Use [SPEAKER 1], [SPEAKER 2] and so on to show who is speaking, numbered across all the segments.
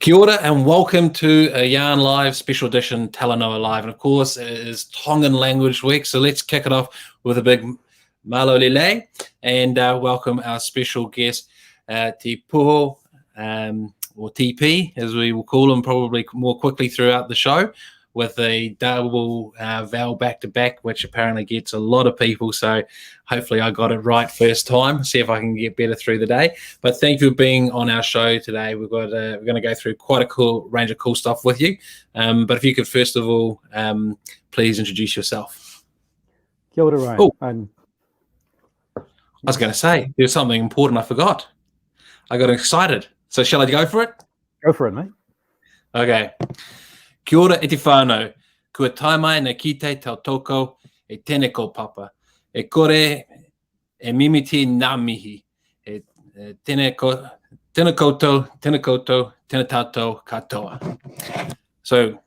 [SPEAKER 1] Kia ora and welcome to a Yarn Live special edition Talanoa Live. And of course, it is Tongan Language Week, so let's kick it off with a big malo lele and welcome our special guest, Te Puoho, or TP, as we will call him probably more quickly throughout the show, with a double vowel back-to-back, which apparently gets a lot of people. So hopefully I got it right first time. See if I can get better through the day. But thank you for being on our show today. We're going to go through quite a cool range of cool stuff with you. But if you could first of all, please introduce yourself.
[SPEAKER 2] Kia ora, Ryan.
[SPEAKER 1] I was going to say, there's something important I forgot. I got excited. So shall I go for it?
[SPEAKER 2] Go for it, mate.
[SPEAKER 1] Okay. Kia ora e te whānau, kua taimai na kite tau toko e tēne kaupapa. E kore e mimiti ngā mihi. E tēne koutou, tēne tātou katoa. So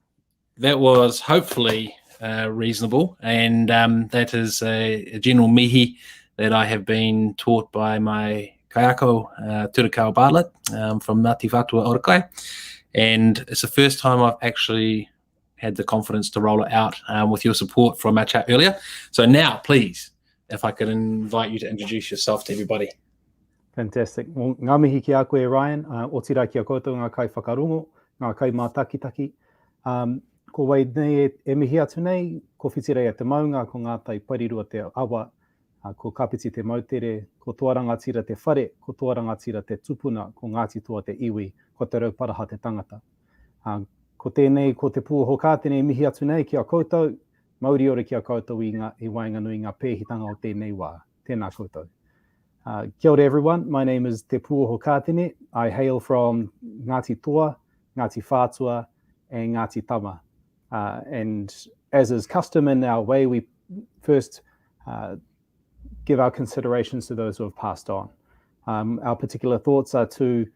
[SPEAKER 1] that was hopefully reasonable, and that is a general mihi that I have been taught by my kaiako, Turakau Bartlett, from Ngāti Whātua Orokai. And it's the first time I've actually had the confidence to roll it out with your support from our chat earlier. So now, please, if I could invite you to introduce yourself to everybody.
[SPEAKER 2] Fantastic. Well, ngā mihi ki a koe, Ryan. O tira ki a koutou ngā kai whakarongo, ngā kai mātakitaki. Ko wai nei e mihi atu nei, ko whitirei a te maunga, ko ngā tai parirua te awa, ko kapiti te mautere, ko tuaranga tira te whare, ko tuaranga tira te tupuna, ko Ngāti toa te iwi, ko te rauparaha te tangata. Ko tēnei, ko te Puoho Katene mihi atu nei ki a koutou, Māori ore ki a koutou i wainganui ngā pēhitanga o tēnei wā. Tēnā koutou. Kia ora everyone, my name is Te Puoho Katene. I hail from Ngāti toa, Ngāti Whātua, and Ngāti Tama. And as is custom in our way, we first give our considerations to those who have passed on. Our particular thoughts are to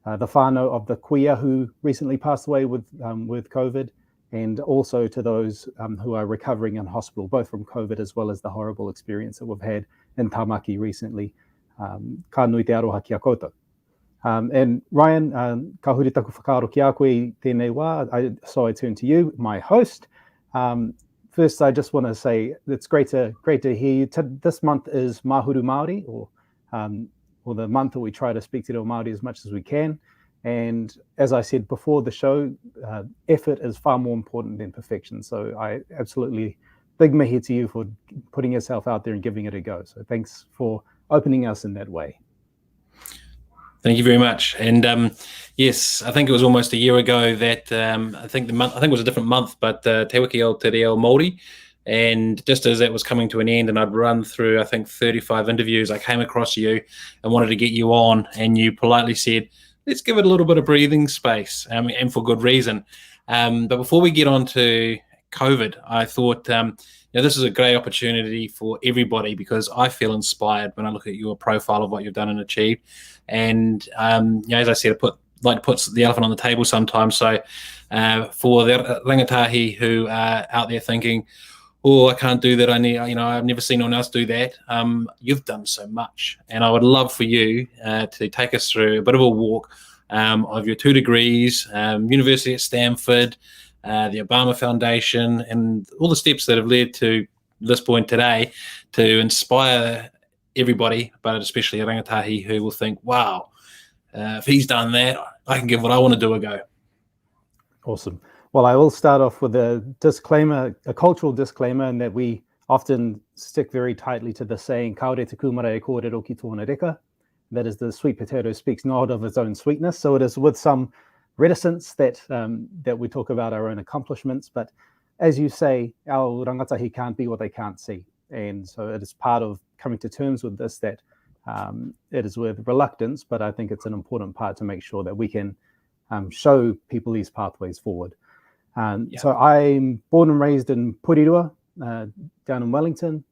[SPEAKER 2] the whānau of the kuia who recently passed away with COVID, and also to those who are recovering in hospital, both from COVID as well as the horrible experience that we've had in Tamaki recently. Ka nui te aroha ki a koutou. And Ryan, ka huri taku whakaaro ki a koe tēnei wā, so I turn to you, my host. First, I just want to say it's great to hear you. This month is Mahuru Māori, or the month that we try to speak to Reo Māori as much as we can. And as I said before the show, effort is far more important than perfection. So I absolutely big mihi to you for putting yourself out there and giving it a go. So thanks for opening us in that way.
[SPEAKER 1] Thank you very much. And yes, I think it was almost a year ago that I think it was a different month, but Te Wiki o Te Reo Māori. And just as that was coming to an end and I'd run through, I think, 35 interviews, I came across you and wanted to get you on, and you politely said, let's give it a little bit of breathing space, and for good reason. But before we get on to COVID, I thought, this is a great opportunity for everybody, because I feel inspired when I look at your profile of what you've done and achieved. And, as I said, I like to put the elephant on the table sometimes. So for the rangatahi who are out there thinking, oh, I can't do that, I've never seen anyone else do that. You've done so much. And I would love for you to take us through a bit of a walk of your 2 degrees, University at Stanford, the Obama Foundation, and all the steps that have led to this point today to inspire everybody, but especially a rangatahi who will think, wow, if he's done that, I can give what I want to do a go.
[SPEAKER 2] Awesome. Well, I will start off with a disclaimer, a cultural disclaimer, in that we often stick very tightly to the saying, kaore te kumara e kōrero ki tōna reka. That is, the sweet potato speaks not of its own sweetness. So it is with some reticence that we talk about our own accomplishments. But as you say, our rangatahi can't be what they can't see. And so it is part of coming to terms with this, that it is with reluctance, but I think it's an important part to make sure that we can show people these pathways forward. So I'm born and raised in Porirua, down in Wellington,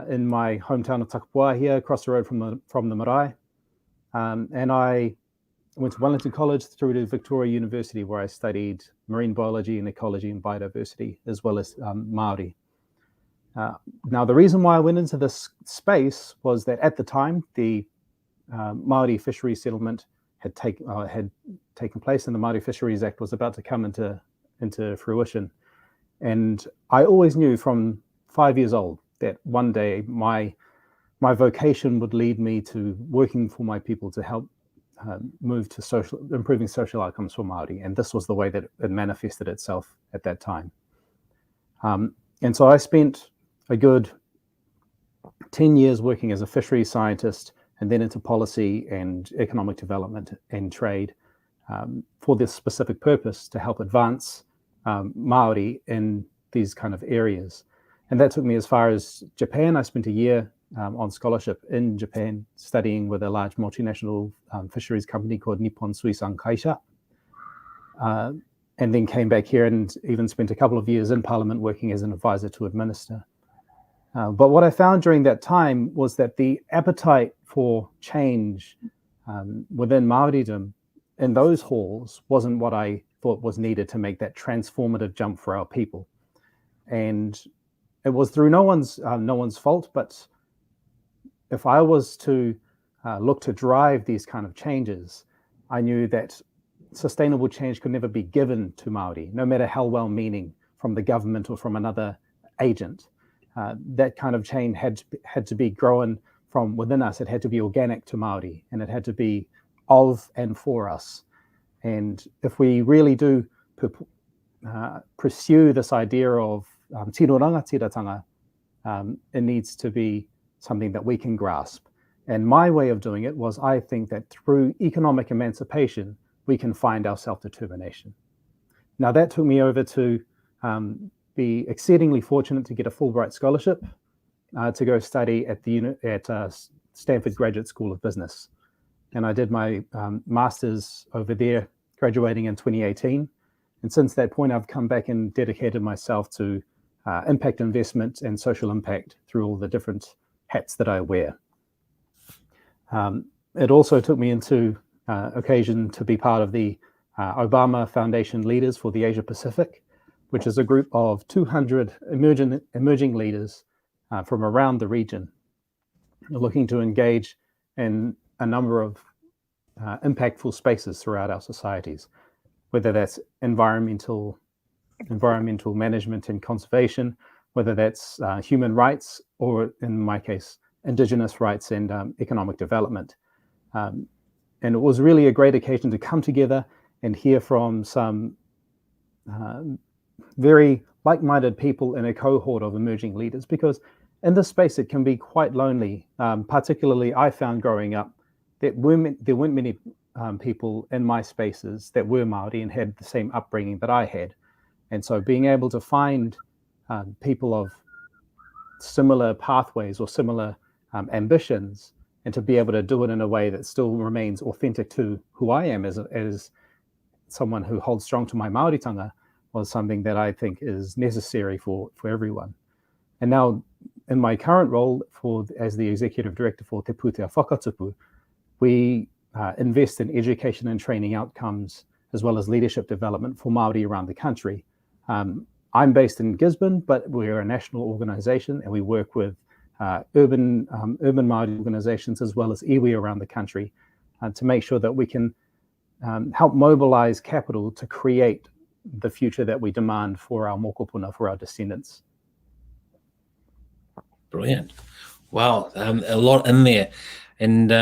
[SPEAKER 2] in my hometown of Takapua here, across the road from the marae. And I went to Wellington College through to Victoria University, where I studied marine biology and ecology and biodiversity, as well as Māori. Now, the reason why I went into this space was that at the time, the Māori fishery settlement had taken place, and the Māori Fisheries Act was about to come into fruition. And I always knew from 5 years old that one day my vocation would lead me to working for my people to help move to improving social outcomes for Māori. And this was the way that it manifested itself at that time. And so I spent a good 10 years working as a fisheries scientist, and then into policy and economic development and trade for this specific purpose, to help advance Māori in these kind of areas. And that took me as far as Japan. I spent a year on scholarship in Japan, studying with a large multinational fisheries company called Nippon Suisan Kaisha. And then came back here and even spent a couple of years in Parliament working as an advisor to a minister. But what I found during that time was that the appetite for change within Māoridom in those halls wasn't what I thought was needed to make that transformative jump for our people. And it was through no one's fault, but if I was to look to drive these kind of changes, I knew that sustainable change could never be given to Māori, no matter how well-meaning from the government or from another agent. That kind of change had to be grown from within us. It had to be organic to Māori, and it had to be of and for us. And if we really do pursue this idea of tiroranga tiratanga, it needs to be something that we can grasp. And my way of doing it was, I think that through economic emancipation, we can find our self-determination. Now that took me over to be exceedingly fortunate to get a Fulbright scholarship to go study at Stanford Graduate School of Business. And I did my master's over there, graduating in 2018. And since that point, I've come back and dedicated myself to impact investment and social impact through all the different hats that I wear. It also took me into occasion to be part of the Obama Foundation Leaders for the Asia Pacific, which is a group of 200 emerging leaders from around the region, looking to engage in a number of impactful spaces throughout our societies, whether that's environmental management and conservation, whether that's human rights, or in my case, Indigenous rights and economic development. And it was really a great occasion to come together and hear from some very like-minded people in a cohort of emerging leaders, because in this space it can be quite lonely. Particularly, I found growing up that there weren't many people in my spaces that were Māori and had the same upbringing that I had. And so being able to find people of similar pathways or similar ambitions, and to be able to do it in a way that still remains authentic to who I am as someone who holds strong to my Māoritanga, was something that I think is necessary for everyone. And now, in my current role as the Executive Director for Te Pūtea Whakatupu, we invest in education and training outcomes, as well as leadership development for Māori around the country. I'm based in Gisborne, but we're a national organisation, and we work with urban Māori organisations as well as iwi around the country to make sure that we can help mobilise capital to create the future that we demand for our mokopuna, for our descendants.
[SPEAKER 1] Brilliant. Wow, a lot in there. And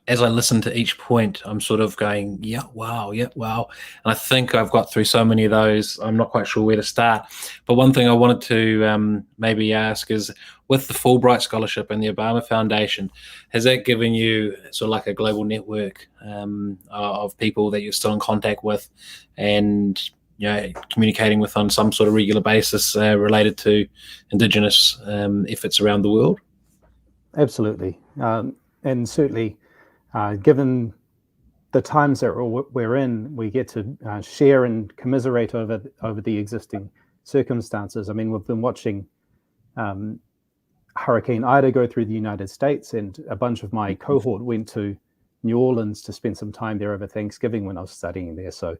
[SPEAKER 1] as I listen to each point, I'm sort of going, yeah, wow. And I think I've got through so many of those, I'm not quite sure where to start. But one thing I wanted to maybe ask is, with the Fulbright Scholarship and the Obama Foundation, has that given you sort of like a global network of people that you're still in contact with and communicating with on some sort of regular basis related to Indigenous efforts around the world?
[SPEAKER 2] Absolutely. And certainly, given the times that we're in, we get to share and commiserate over the existing circumstances. I mean, we've been watching Hurricane Ida go through the United States, and a bunch of my cohort went to New Orleans to spend some time there over Thanksgiving when I was studying there. So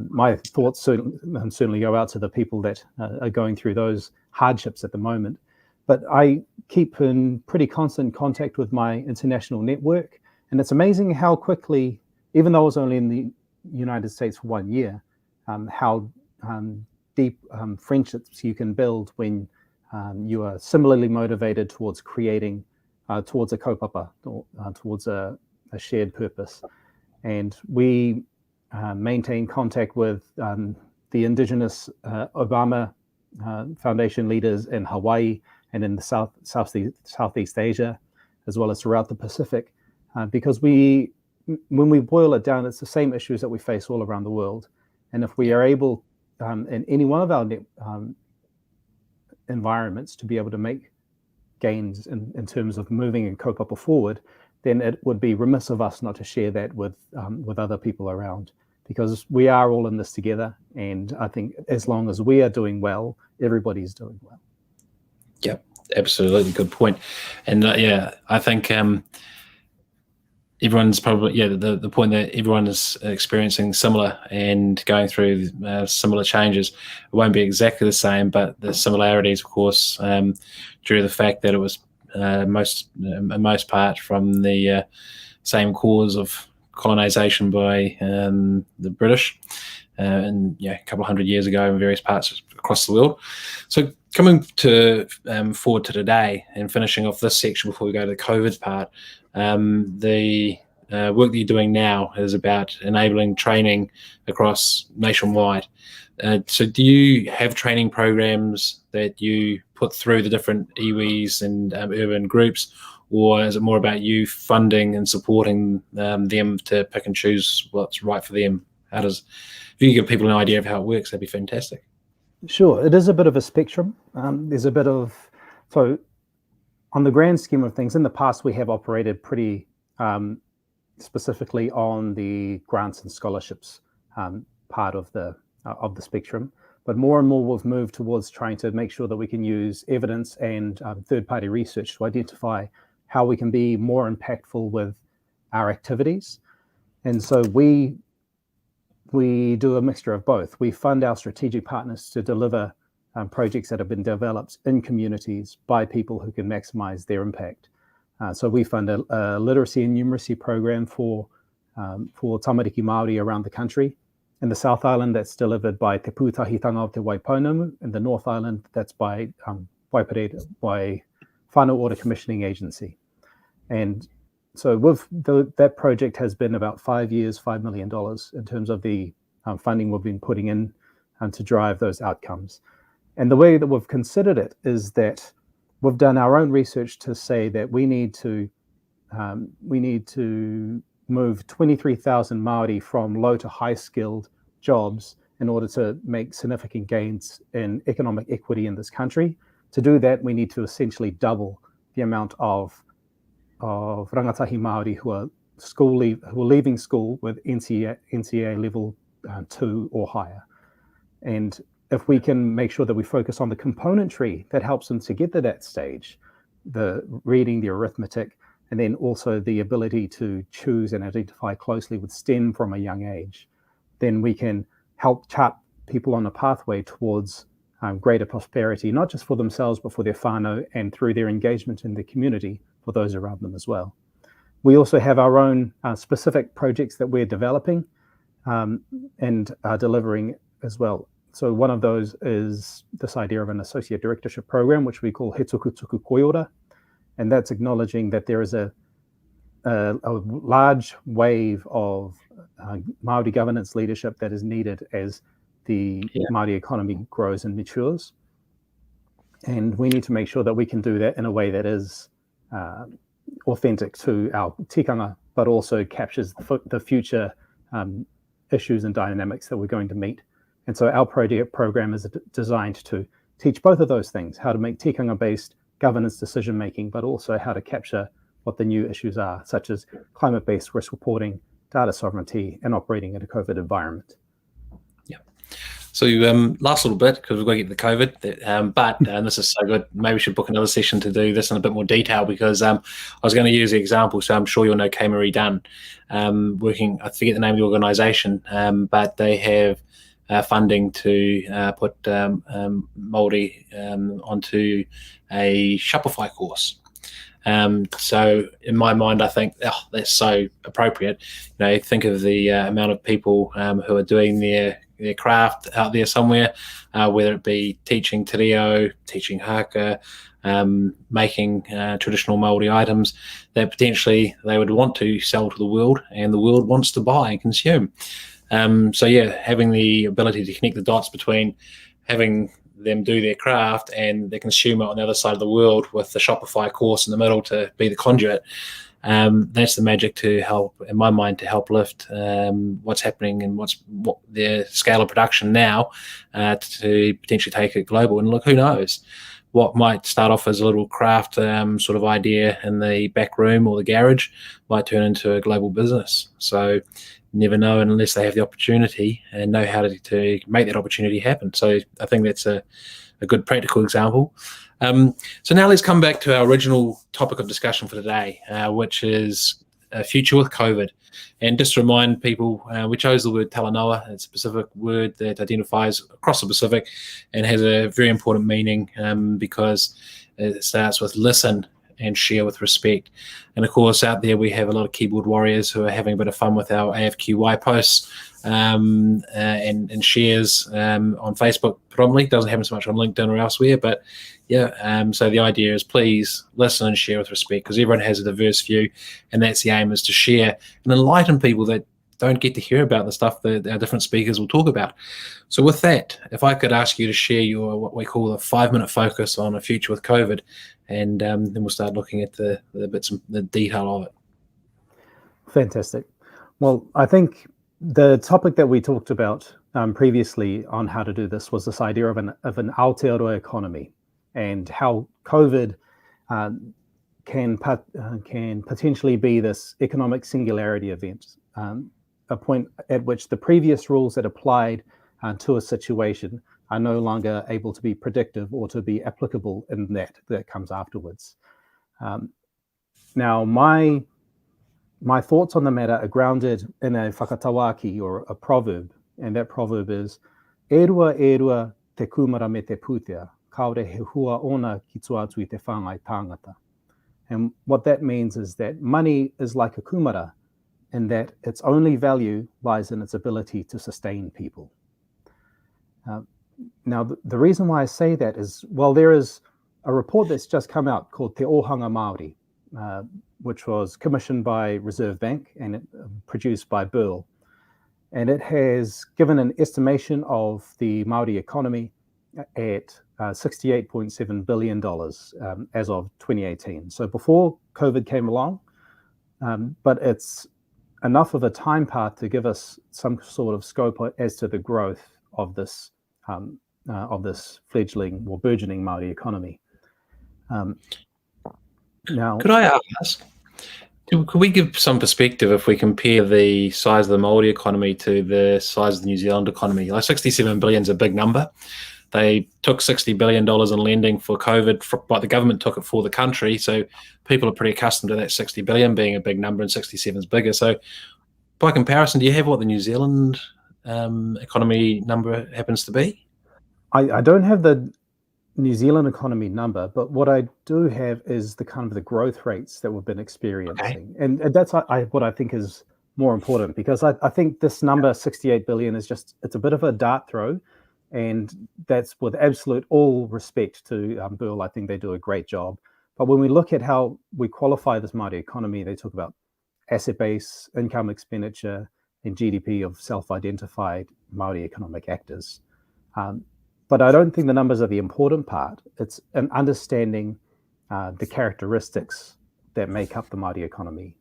[SPEAKER 2] my thoughts certainly go out to the people that are going through those hardships at the moment. But I keep in pretty constant contact with my international network, And it's amazing how quickly, even though I was only in the United States for 1 year, how deep friendships you can build when you are similarly motivated towards creating, towards a kaupapa, or towards a shared purpose. And we maintain contact with the indigenous Obama Foundation leaders in Hawaii and in the Southeast Asia, as well as throughout the Pacific, because when we boil it down, it's the same issues that we face all around the world. And if we are able, in any one of our environments, to be able to make gains in terms of moving and kaupapa forward, then it would be remiss of us not to share that with other people around, because we are all in this together. And I think as long as we are doing well, everybody's doing well.
[SPEAKER 1] Yep, absolutely, good point. And yeah, I think everyone's probably, the point that everyone is experiencing similar and going through similar changes. It won't be exactly the same, but the similarities, of course, due to the fact that it was in most part from the same cause of colonization by the British, and a couple of hundred years ago in various parts across the world. So coming to forward to today and finishing off this section before we go to the COVID part, the work that you're doing now is about enabling training across nationwide. So do you have training programs that you put through the different iwis and urban groups, or is it more about you funding and supporting them to pick and choose what's right for them? If you give people an idea of how it works, that'd be fantastic.
[SPEAKER 2] Sure, it is a bit of a spectrum. There's a bit of, so on the grand scheme of things, in the past we have operated pretty specifically on the grants and scholarships part of the spectrum, but more and more we've moved towards trying to make sure that we can use evidence and third-party research to identify how we can be more impactful with our activities. And so we do a mixture of both. We fund our strategic partners to deliver projects that have been developed in communities by people who can maximize their impact. So we fund a literacy and numeracy program for tamariki Māori around the country. In the South Island, that's delivered by Te Pūtea o Te Waiponamu. In the North Island, that's by Whānau Order Commissioning Agency. And so that project has been about 5 years, $5 million in terms of the funding we've been putting in to drive those outcomes. And the way that we've considered it is that we've done our own research to say that we need to move 23,000 Māori from low to high skilled jobs in order to make significant gains in economic equity in this country. To do that, we need to essentially double the amount of rangatahi Māori who are leaving school with NCEA level 2 or higher. And if we can make sure that we focus on the componentry that helps them to get to that stage, the reading, the arithmetic, and then also the ability to choose and identify closely with STEM from a young age, then we can help chart people on a pathway towards greater prosperity, not just for themselves, but for their whānau and through their engagement in the community for those around them as well. We also have our own specific projects that we're developing and are delivering as well. So one of those is this idea of an associate directorship program, which we call He Tuku Tuku Koiora. And that's acknowledging that there is a large wave of Māori governance leadership that is needed as the Māori economy grows and matures. And we need to make sure that we can do that in a way that is authentic to our tikanga, but also captures the future issues and dynamics that we're going to meet. And so our project program is designed to teach both of those things, how to make tikanga-based governance decision-making, but also how to capture what the new issues are, such as climate-based risk reporting, data sovereignty, and operating in a COVID environment.
[SPEAKER 1] Yeah. So last little bit, because we've got to get to the COVID, but this is so good, maybe we should book another session to do this in a bit more detail, because I was going to use the example, so I'm sure you'll know Kay Marie Dunn, working, I forget the name of the organisation, but they have funding to put Māori onto a Shopify course. So in my mind, I think that's so appropriate. Think of the amount of people who are doing their craft out there somewhere, whether it be teaching te reo, teaching haka, making traditional Māori items that potentially they would want to sell to the world, and the world wants to buy and consume. So having the ability to connect the dots between having them do their craft and the consumer on the other side of the world, with the Shopify course in the middle to be the conduit, that's the magic to help, in my mind, to help lift what's happening and what their scale of production now, to potentially take it global. And look, who knows? What might start off as a little craft sort of idea in the back room or the garage might turn into a global business. So never know unless they have the opportunity and know how to make that opportunity happen. So I think that's a good practical example. So now let's come back to our original topic of discussion for today, which is a future with COVID. And just to remind people, we chose the word Talanoa. It's a Pacific word that identifies across the Pacific and has a very important meaning, because it starts with listen and share with respect. And of course, out there we have a lot of keyboard warriors who are having a bit of fun with our AFQY posts and shares on Facebook predominantly. Doesn't happen so much on LinkedIn or elsewhere, but so the idea is please listen and share with respect, because everyone has a diverse view, and that's the aim, is to share and enlighten people that don't get to hear about the stuff that our different speakers will talk about. So with that, if I could ask you to share your, what we call a 5-minute focus on a future with COVID, and then we'll start looking at the bits and the detail of it.
[SPEAKER 2] Fantastic. Well, I think the topic that we talked about previously on how to do this was this idea of an Aotearoa economy, and how COVID can potentially be this economic singularity event, a point at which the previous rules that applied to a situation are no longer able to be predictive or to be applicable in that comes afterwards. Now, my thoughts on the matter are grounded in a whakatawaki, or a proverb, and that proverb is "E rua te kumara me te pūtea, kaore he hua ona ki tua atu I te whāngai tāngata." And what that means is that money is like a kumara, in that its only value lies in its ability to sustain people. Now, the reason why I say that is, well, there is a report that's just come out called Te Ohanga Māori, which was commissioned by Reserve Bank and produced by BERL. And it has given an estimation of the Māori economy at $68.7 billion as of 2018. So before COVID came along, but it's enough of a time path to give us some sort of scope as to the growth of this fledgling or burgeoning Māori economy. Now,
[SPEAKER 1] could I ask, could we give some perspective if we compare the size of the Māori economy to the size of the New Zealand economy? Like 67 billion is a big number. They took $60 billion in lending for COVID, but the government took it for the country. So people are pretty accustomed to that 60 billion being a big number, and 67 is bigger. So by comparison, do you have what the New Zealand economy number happens to be?
[SPEAKER 2] I don't have the New Zealand economy number, but what I do have is the kind of the growth rates that we've been experiencing. Okay. And that's what I think is more important, because I think this number, 68 billion, is just, it's a bit of a dart throw. And that's with absolute all respect to BERL. I think they do a great job. But when we look at how we qualify this Māori economy, they talk about asset base, income, expenditure, and GDP of self-identified Māori economic actors. But I don't think the numbers are the important part. It's an understanding the characteristics that make up the Māori economy.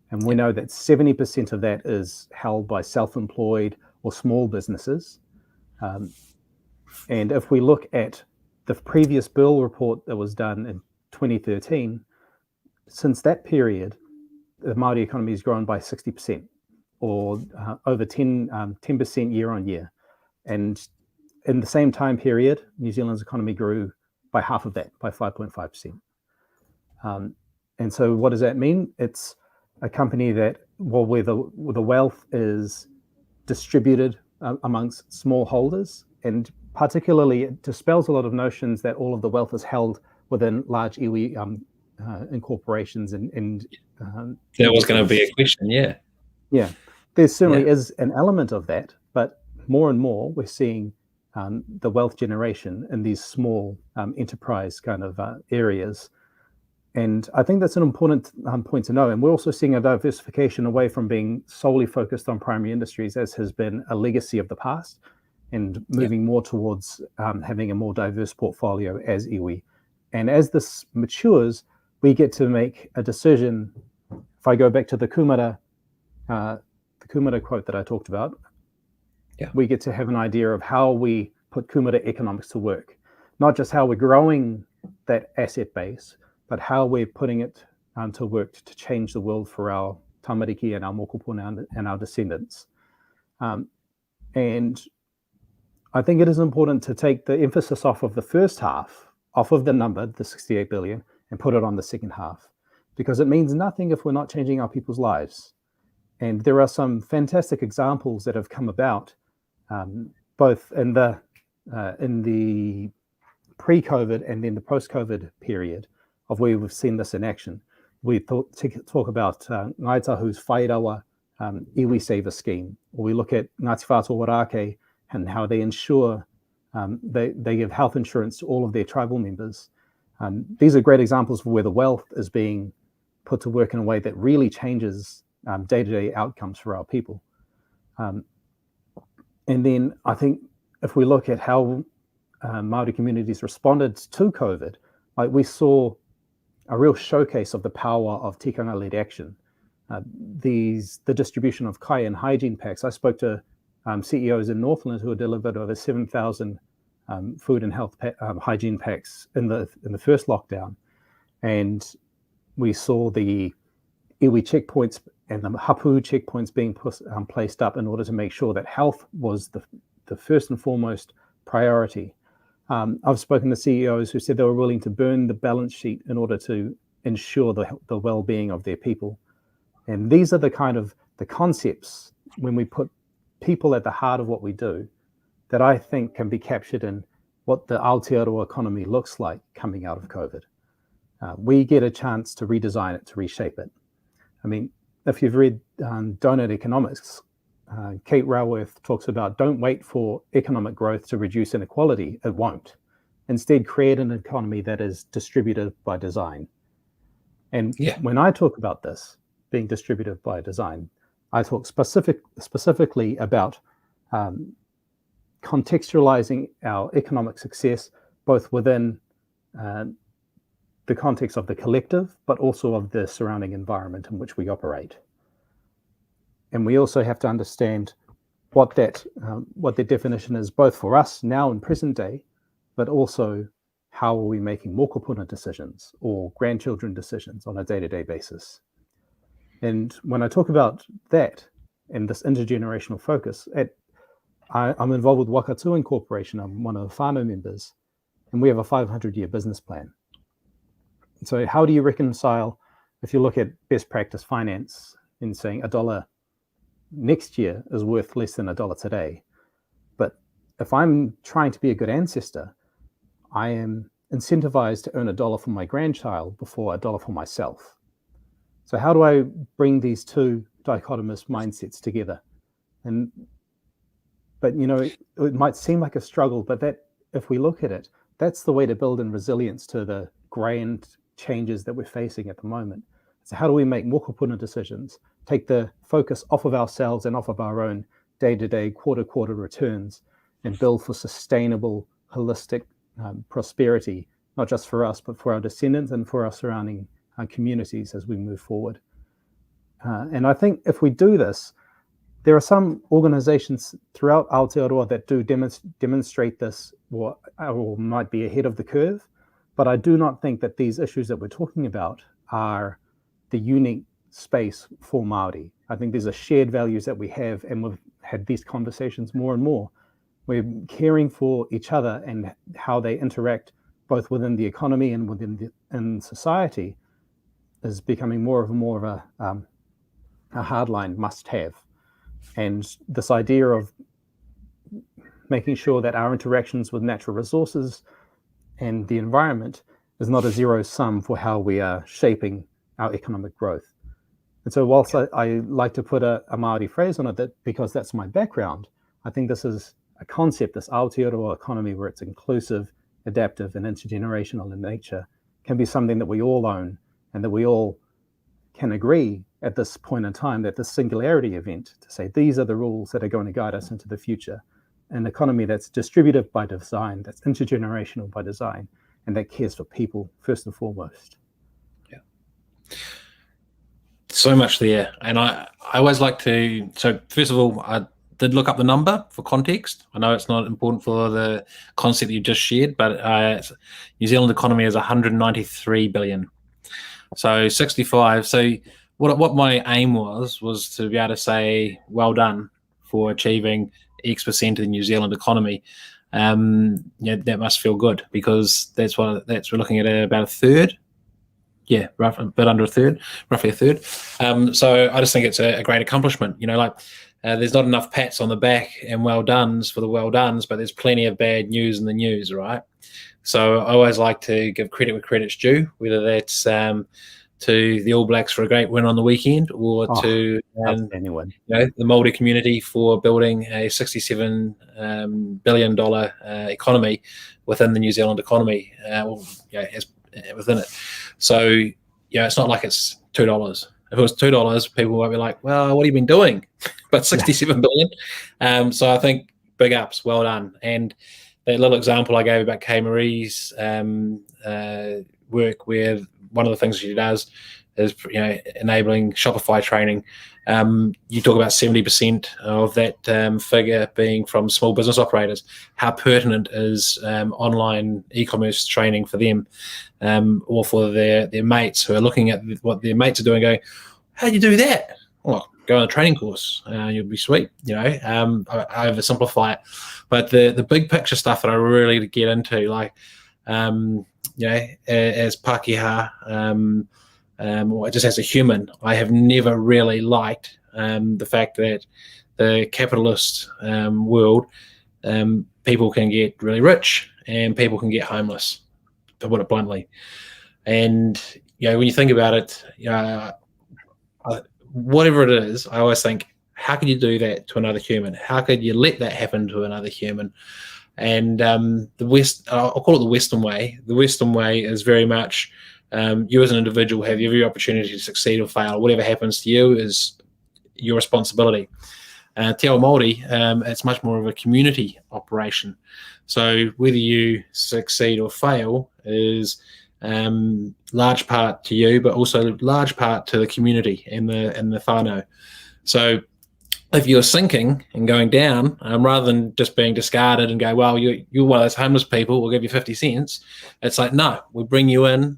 [SPEAKER 2] And we know that 70% of that is held by self-employed or small businesses. And if we look at the previous BERL report that was done in 2013, since that period, the Māori economy has grown by 60%, or over 10% year on year. And in the same time period, New Zealand's economy grew by half of that, by 5.5%. And so what does that mean? It's a company that, well, where the wealth is distributed amongst small holders, and particularly it dispels a lot of notions that all of the wealth is held within large iwi in corporations and
[SPEAKER 1] that was going to be a question.
[SPEAKER 2] Yeah, there certainly is an element of that, but more and more we're seeing the wealth generation in these small enterprise kind of areas. And I think that's an important point to know. And we're also seeing a diversification away from being solely focused on primary industries, as has been a legacy of the past, and moving more towards having a more diverse portfolio as iwi. And as this matures, we get to make a decision. If I go back to the Kumara quote that I talked about, we get to have an idea of how we put Kumara economics to work, not just how we're growing that asset base, but how we're putting it to work to change the world for our tamariki and our mokopuna and our descendants. And I think it is important to take the emphasis off of the first half, off of the number, the 68 billion, and put it on the second half, because it means nothing if we're not changing our people's lives. And there are some fantastic examples that have come about, both in the pre-COVID and then the post-COVID period, of where we've seen this in action. We talk about Ngāi Tahu's Whairawa Iwi Saver scheme, or we look at Ngāti Whātua Ōrākei and how they ensure they give health insurance to all of their tribal members. These are great examples of where the wealth is being put to work in a way that really changes day-to-day outcomes for our people. And then I think if we look at how Māori communities responded to COVID, like we saw a real showcase of the power of tikanga-led action. The distribution of kai and hygiene packs. I spoke to CEOs in Northland who had delivered over 7,000 food and health hygiene packs in the first lockdown, and we saw the iwi checkpoints and the hapu checkpoints being placed up in order to make sure that health was the first and foremost priority. I've spoken to CEOs who said they were willing to burn the balance sheet in order to ensure the well-being of their people. And these are the kind of the concepts, when we put people at the heart of what we do, that I think can be captured in what the Aotearoa economy looks like coming out of COVID. We get a chance to redesign it, to reshape it. I mean, if you've read Donut Economics, Kate Raworth talks about, don't wait for economic growth to reduce inequality. It won't. Instead, create an economy that is distributed by design. And when I talk about this being distributed by design, I talk specifically about contextualizing our economic success, both within the context of the collective, but also of the surrounding environment in which we operate. And we also have to understand what the definition is, both for us now in present day, but also how are we making mokopuna decisions or grandchildren decisions on a day-to-day basis. And when I talk about that and this intergenerational focus, I'm involved with Wakatu Incorporation. I'm one of the whānau members, and we have a 500-year business plan. So how do you reconcile, if you look at best practice finance, in saying $1 next year is worth less than $1 today? But if I'm trying to be a good ancestor, I am incentivized to earn $1 for my grandchild before $1 for myself. So how do I bring these two dichotomous mindsets together? But you know, it might seem like a struggle, but that, if we look at it, that's the way to build in resilience to the grand changes that we're facing at the moment. So how do we make mokopuna decisions, take the focus off of ourselves and off of our own day-to-day, quarter-quarter returns, and build for sustainable, holistic prosperity, not just for us, but for our descendants and for our surrounding communities as we move forward. And I think if we do this, there are some organizations throughout Aotearoa that do demonstrate this, or might be ahead of the curve, but I do not think that these issues that we're talking about are the unique space for Māori. I think these are shared values that we have, and we've had these conversations more and more. We're caring for each other and how they interact both within the economy and in society is becoming more of a hardline must-have. And this idea of making sure that our interactions with natural resources and the environment is not a zero sum for how we are shaping our economic growth. And so whilst I like to put a Maori phrase on it, that because that's my background, I think this is a concept, this Aotearoa economy, where it's inclusive, adaptive, and intergenerational in nature, can be something that we all own and that we all can agree at this point in time, that this singularity event, to say these are the rules that are going to guide us into the future, an economy that's distributive by design, that's intergenerational by design, and that cares for people first and foremost.
[SPEAKER 1] Yeah. So much there. And I always like to, so first of all, I did look up the number for context. I know it's not important for the concept you just shared, but New Zealand economy is 193 billion. So 65. So what my aim was to be able to say, well done for achieving X percent of the New Zealand economy. That must feel good, because we're looking at about a third. Yeah, a bit under a third, roughly a third. So I just think it's a great accomplishment. There's not enough pats on the back and well dones for the well dones, but there's plenty of bad news in the news, right? So I always like to give credit where credit's due, whether that's to the All Blacks for a great win on the weekend, or to the Māori community for building a $67 billion economy within the New Zealand economy, within it. So it's not like it's $2. If it was $2, people might be like, well, what have you been doing? But 67 billion. So I think big ups, well done. And that little example I gave about Kay Marie's work, where one of the things she does is enabling Shopify training. You talk about 70% of that figure being from small business operators. How pertinent is online e-commerce training for them, or for their mates who are looking at what their mates are doing, going, how do you do that? Well, go on a training course, you'll be sweet. I oversimplify it, but the big picture stuff that I really get into, like as Pākehā, or just as a human, I have never really liked the fact that the capitalist world, people can get really rich and people can get homeless, to put it bluntly. And when you think about it, whatever it is, I always think, how could you do that to another human? How could you let that happen to another human? And I'll call it the Western way. The Western way is very much, you as an individual have every opportunity to succeed or fail. Whatever happens to you is your responsibility. Te Ao Māori, it's much more of a community operation. So whether you succeed or fail is large part to you, but also large part to the community and the whānau. So if you're sinking and going down, rather than just being discarded and go, well, you're one of those homeless people, we'll give you 50 cents. It's like, no, we'll bring you in,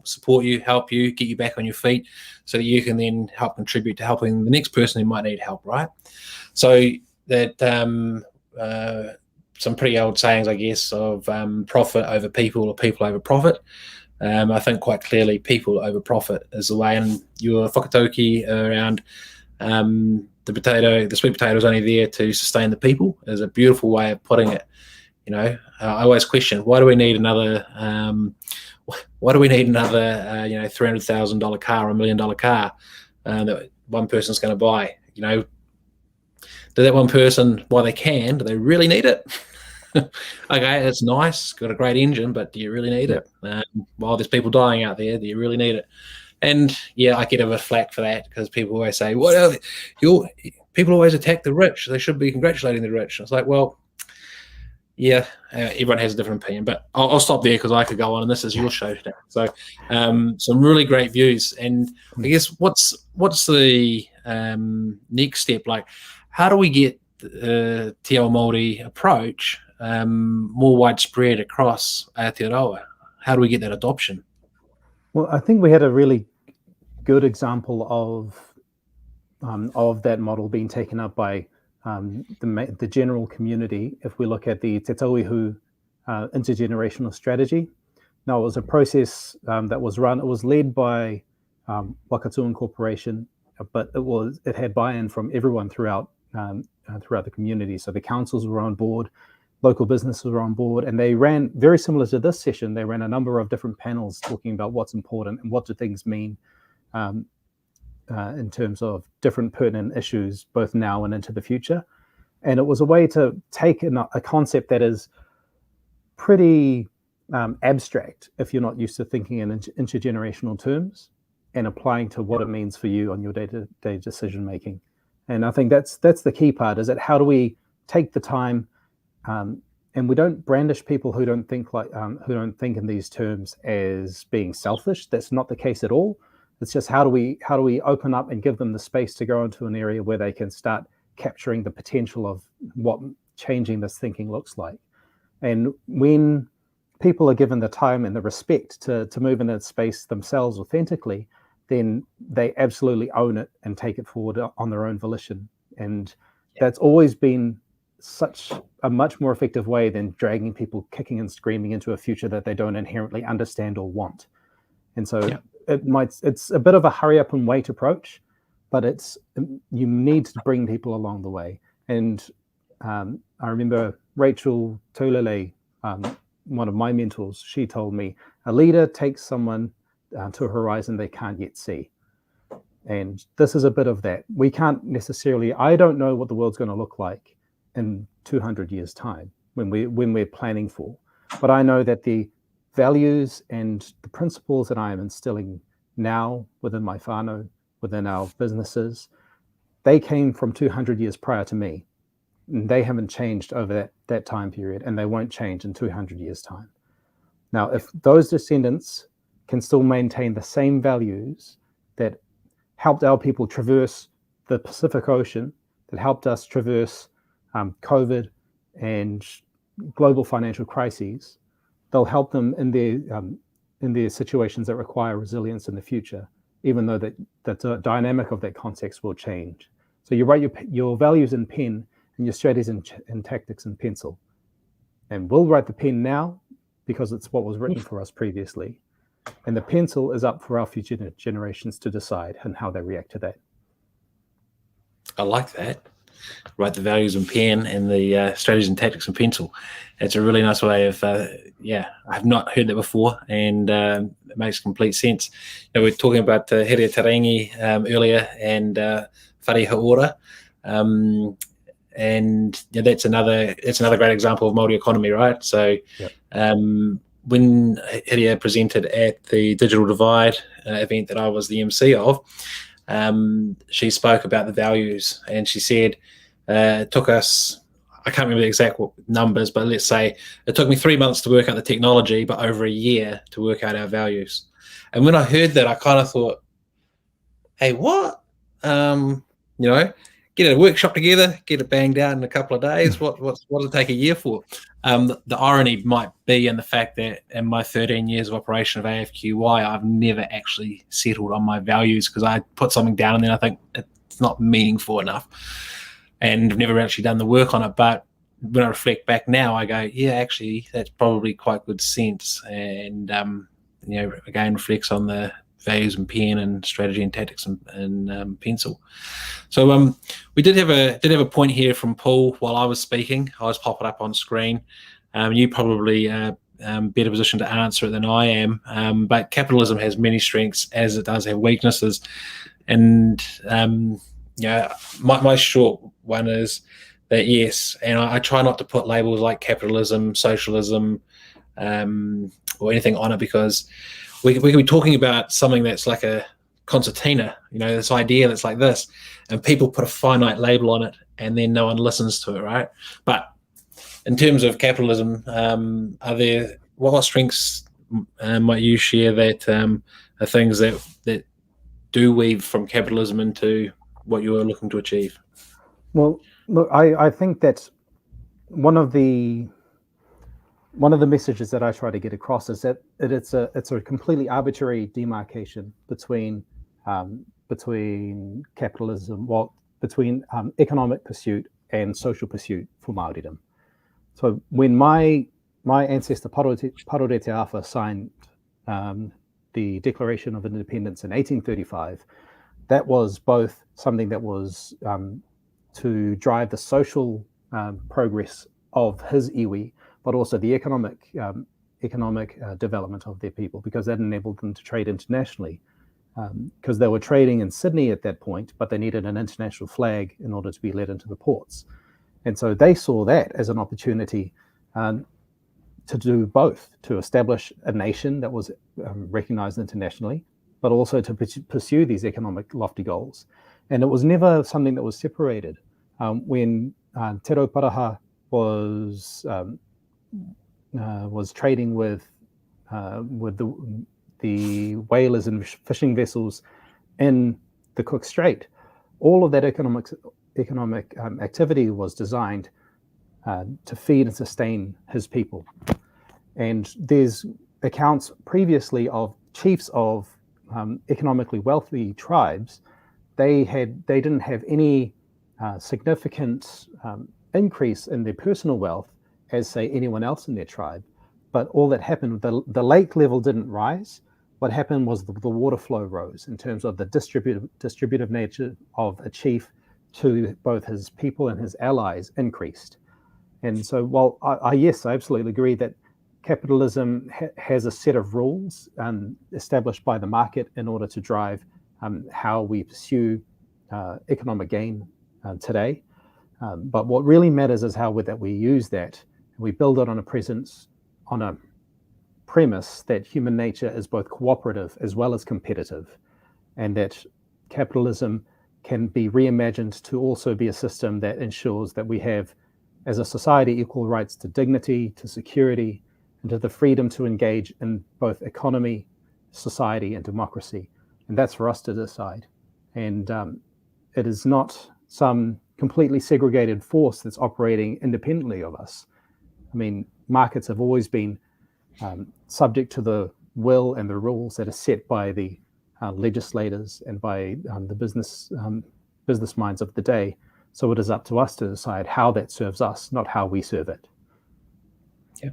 [SPEAKER 1] support you, help you, get you back on your feet, so that you can then help contribute to helping the next person who might need help, right? So that some pretty old sayings, I guess, of profit over people or people over profit. I think quite clearly people over profit is the way, and your whakatauki around the sweet potato is only there to sustain the people is a beautiful way of putting it. I always question, why do we need another $300,000 car or $1 million car that one person's going to buy? Do that one person, while they can, do they really need it? Okay, it's nice, got a great engine, but do you really need it? While there's people dying out there, do you really need it? And I get a bit of flack for that, because people always say, "Well, people always attack the rich. They should be congratulating the rich." It's like, well, everyone has a different opinion, but I'll stop there, because I could go on, and this is your show today. So, some really great views, and I guess what's the next step? Like, how do we get the Te Ao Māori approach more widespread across Aotearoa? How do we get that adoption?
[SPEAKER 2] Well, I think we had a really good example of that model being taken up by the general community. If we look at the Te Tauihu intergenerational strategy, now it was a process that was run. It was led by Wakatu Incorporation, but it had buy-in from everyone throughout the community. So the councils were on board, local businesses were on board, and they ran, very similar to this session, they ran a number of different panels talking about what's important and what do things mean in terms of different pertinent issues, both now and into the future. And it was a way to take a concept that is pretty abstract if you're not used to thinking in intergenerational terms, and applying to what it means for you on your day-to-day decision making. And I think that's the key part, is that how do we take the time, and we don't brandish people who don't think in these terms as being selfish. That's not the case at all. It's just how do we open up and give them the space to go into an area where they can start capturing the potential of what changing this thinking looks like. And when people are given the time and the respect to move in that space themselves authentically, then they absolutely own it and take it forward on their own volition. And that's always been such a much more effective way than dragging people kicking and screaming into a future that they don't inherently understand or want. And so it's a bit of a hurry up and wait approach, but you need to bring people along the way. And I remember Rachel Tulele, one of my mentors, she told me, a leader takes someone to a horizon they can't yet see. And this is a bit of that. We can't necessarily, I don't know what the world's going to look like in 200 years' time when we're planning for. But I know that the values and the principles that I am instilling now within my whānau, within our businesses, they came from 200 years prior to me. And they haven't changed over that time period, and they won't change in 200 years' time. Now, if those descendants can still maintain the same values that helped our people traverse the Pacific Ocean, that helped us traverse COVID and global financial crises, they'll help them in their situations that require resilience in the future, even though the dynamic of that context will change. So you write your values in pen and your strategies and tactics in pencil. And we'll write the pen now because it's what was written for us previously. And the pencil is up for our future generations to decide and how they react to that.
[SPEAKER 1] I like that. Write the values in pen and the strategies and tactics in pencil. It's a really nice way of, I've not heard that before, and it makes complete sense. You know, we're talking about Here Tarangi earlier and Whare Haora, and that's another great example of Māori economy, right? So when Here presented at the Digital Divide event that I was the MC of, she spoke about the values, and she said it took us, I can't remember the exact numbers, but let's say it took me 3 months to work out the technology, but over a year to work out our values. And when I heard that, I kind of thought, hey, what? Get a workshop together, get it banged out in a couple of days. What does it take a year for? The irony might be in the fact that in my 13 years of operation of AFQY, I've never actually settled on my values, because I put something down and then I think it's not meaningful enough, and I've never actually done the work on it. But when I reflect back now, I go, yeah, actually, that's probably quite good sense. And, again, reflects on the values and pen and strategy and tactics and pencil. So we did have a point here from Paul while I was speaking. I was popping up on screen. You probably better positioned to answer it than I am. But capitalism has many strengths, as it does have weaknesses. And my short one is that yes, and I try not to put labels like capitalism, socialism, or anything on it, because we could be talking about something that's like a concertina, this idea that's like this, and people put a finite label on it, and then no one listens to it, right? But in terms of capitalism, what strengths might you share that are things that do weave from capitalism into what you are looking to achieve?
[SPEAKER 2] Well, look, I think that one of the messages that I try to get across is that it's a completely arbitrary demarcation between capitalism, between economic pursuit and social pursuit for Māoridom. So when my ancestor Parore Te Awha signed the Declaration of Independence in 1835, that was both something that was to drive the social progress of his iwi, but also the economic development of their people, because that enabled them to trade internationally. Because they were trading in Sydney at that point, but they needed an international flag in order to be let into the ports. And so they saw that as an opportunity to do both, to establish a nation that was recognized internationally, but also to pursue these economic lofty goals. And it was never something that was separated. When Te Paraha was trading with the whalers and fishing vessels in the Cook Strait, all of that economic activity was designed to feed and sustain his people. And there's accounts previously of chiefs of economically wealthy tribes. They didn't have any significant increase in their personal wealth as, say, anyone else in their tribe. But all that happened, the lake level didn't rise. What happened was the water flow rose in terms of the distributive nature of a chief to both his people and his allies increased. And so while yes, I absolutely agree that capitalism has a set of rules established by the market in order to drive how we pursue economic gain today. But what really matters is how that we use that. We build it on a premise that human nature is both cooperative as well as competitive, and that capitalism can be reimagined to also be a system that ensures that we have, as a society, equal rights to dignity, to security, and to the freedom to engage in both economy, society, and democracy. And that's for us to decide. And it is not some completely segregated force that's operating independently of us. I mean, markets have always been subject to the will and the rules that are set by the legislators and by the business minds of the day. So it is up to us to decide how that serves us, not how we serve it.
[SPEAKER 1] Yeah.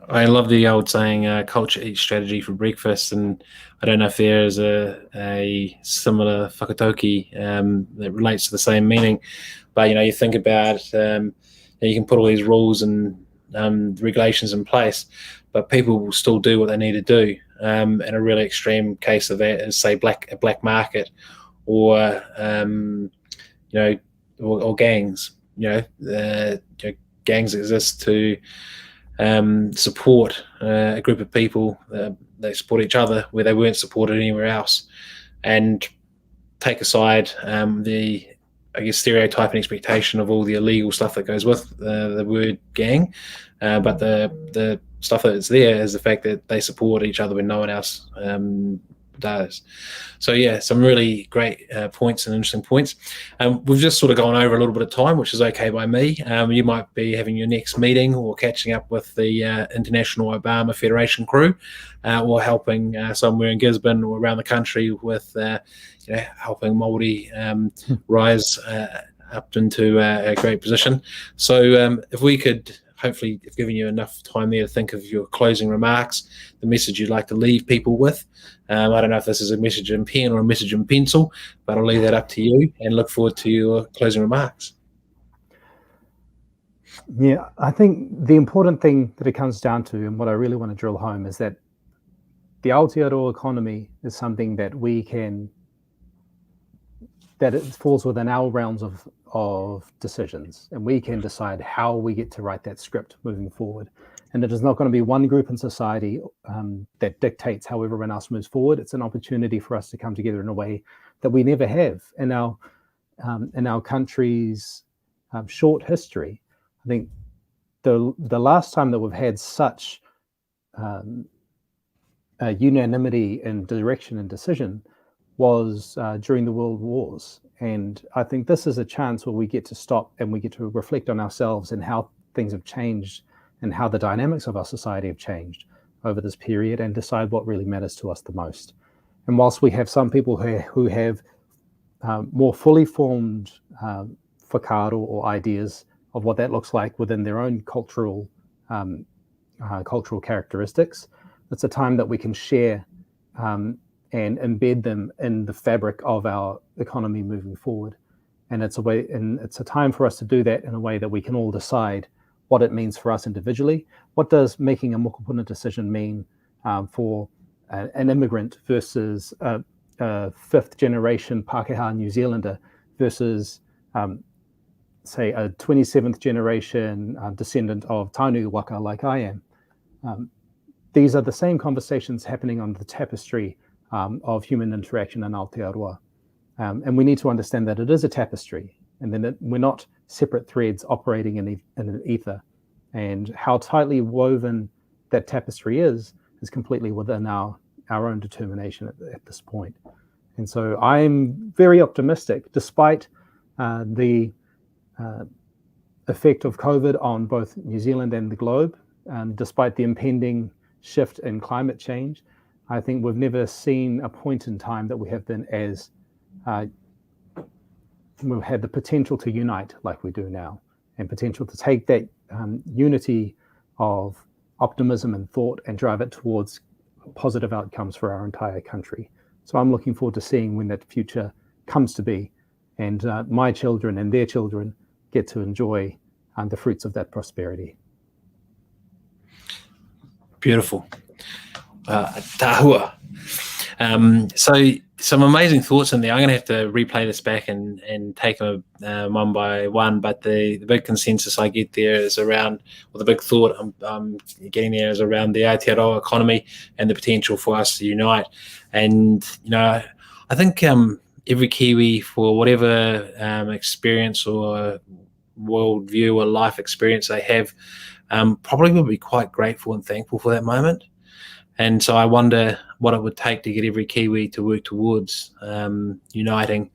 [SPEAKER 1] I love the old saying, culture eats strategy for breakfast. And I don't know if there is a similar whakatauki that relates to the same meaning. But, you think about, you can put all these rules and regulations in place, but people will still do what they need to do. And a really extreme case of that is, say, a black market, or or gangs. Gangs exist to support a group of people. They support each other where they weren't supported anywhere else, and take aside the, I guess, stereotype and expectation of all the illegal stuff that goes with the word gang, but the stuff that's there is the fact that they support each other when no one else does. So yeah, some really great points and interesting points. We've just sort of gone over a little bit of time, which is okay by me. You might be having your next meeting or catching up with the International Obama Federation crew, or helping somewhere in Gisborne or around the country with helping Māori rise up into a great position. So if we could, hopefully have given you enough time there to think of your closing remarks, the message you'd like to leave people with. I don't know if this is a message in pen or a message in pencil, but I'll leave that up to you and look forward to your closing remarks.
[SPEAKER 2] Yeah, I think the important thing that it comes down to, and what I really want to drill home, is that the Aotearoa economy is something that it falls within our realms of decisions, and we can decide how we get to write that script moving forward. And it is not going to be one group in society that dictates how everyone else moves forward. It's an opportunity for us to come together in a way that we never have in our country's short history. I think the last time that we've had such unanimity in direction and decision was during the World Wars. And I think this is a chance where we get to stop and we get to reflect on ourselves and how things have changed and how the dynamics of our society have changed over this period, and decide what really matters to us the most. And whilst we have some people who have more fully formed whakaaro or ideas of what that looks like within their own cultural characteristics, it's a time that we can share and embed them in the fabric of our economy moving forward. And it's a time for us to do that in a way that we can all decide what it means for us individually. What does making a mokopuna decision mean for an immigrant versus a fifth generation Pākehā New Zealander versus, say, a 27th generation descendant of Tainu Waka like I am? These are the same conversations happening on the tapestry of human interaction in Aotearoa. And we need to understand that it is a tapestry, and then we're not separate threads operating in an ether. And how tightly woven that tapestry is completely within our own determination at this point. And so I'm very optimistic, despite the effect of COVID on both New Zealand and the globe, despite the impending shift in climate change. I think we've never seen a point in time that we have been as we've had the potential to unite like we do now, and potential to take that unity of optimism and thought and drive it towards positive outcomes for our entire country. So I'm looking forward to seeing when that future comes to be, and my children and their children get to enjoy the fruits of that prosperity.
[SPEAKER 1] Beautiful. Tahua. So some amazing thoughts in there. I'm going to have to replay this back and take them one by one, but the big consensus I get there is around, or the big thought I'm getting there is around the Aotearoa economy and the potential for us to unite. And, you know, I think every Kiwi, for whatever experience or worldview or life experience they have, probably will be quite grateful and thankful for that moment. And so I wonder what it would take to get every Kiwi to work towards uniting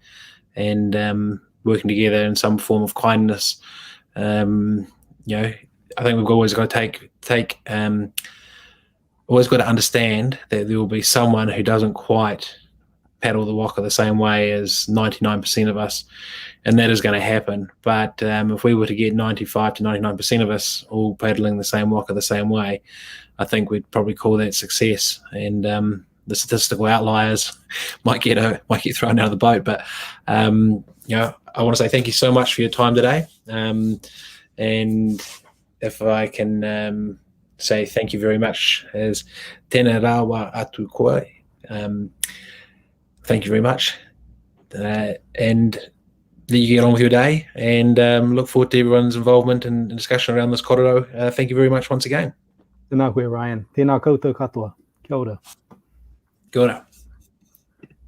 [SPEAKER 1] and working together in some form of kindness. You know, I think we've always got to always got to understand that there will be someone who doesn't quite paddle the waka the same way as 99% of us, and that is going to happen. But if we were to get 95 to 99% of us all paddling the same waka the same way, I think we'd probably call that success. And the statistical outliers might get thrown out of the boat. But you know, I want to say thank you so much for your time today. And if I can say thank you very much as tēnā rawa atu koe. Thank you very much. And that you get on with your day, and look forward to everyone's involvement and discussion around this korero. Thank you very much once again.
[SPEAKER 2] Tēnā koe, Ryan. Tēnā koutou katoa. Kia ora.
[SPEAKER 1] Kia ora.